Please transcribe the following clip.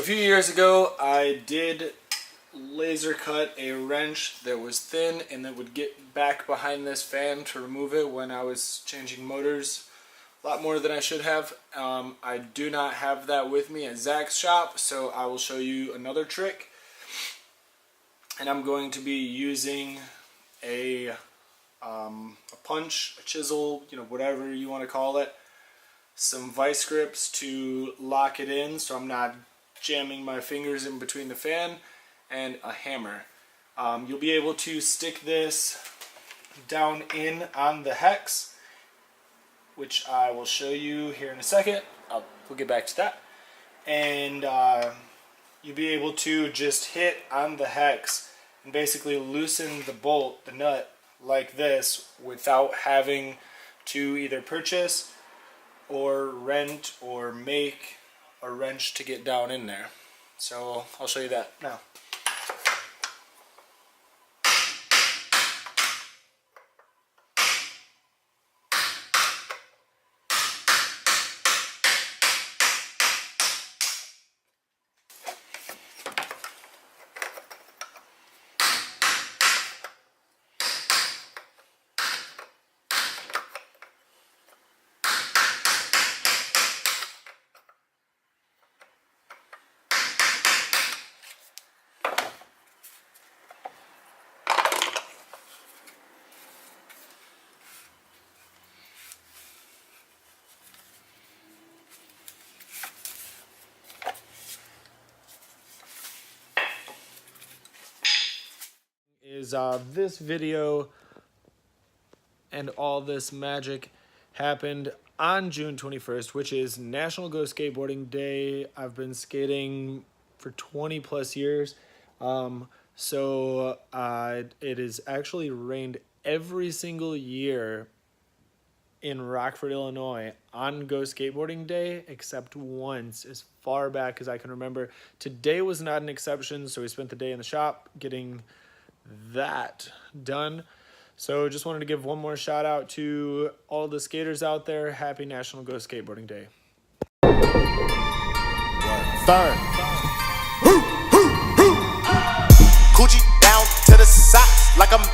few years ago, I did laser cut a wrench that was thin and that would get back behind this fan to remove it when I was changing motors a lot more than I should have. I do not have that with me at Zach's shop, so I will show you another trick. And I'm going to be using a punch, a chisel, whatever you want to call it, some vice grips to lock it in so I'm not jamming my fingers in between the fan, and a hammer. You'll be able to stick this down in on the hex, which I will show you here in a second. We'll get back to that. And you'll be able to just hit on the hex and basically loosen the bolt, the nut, like this without having to either purchase or rent or make a wrench to get down in there. So I'll show you that now. This video and all this magic happened on June 21st, which is National Go Skateboarding Day. I've been skating for 20 plus years, so it has actually rained every single year in Rockford, Illinois on Go Skateboarding Day, except once, as far back as I can remember. Today was not an exception, so we spent the day in the shop getting that done. So just wanted to give one more shout out to all the skaters out there. Happy National Go Skateboarding Day. Third. Coochie down to the socks like I'm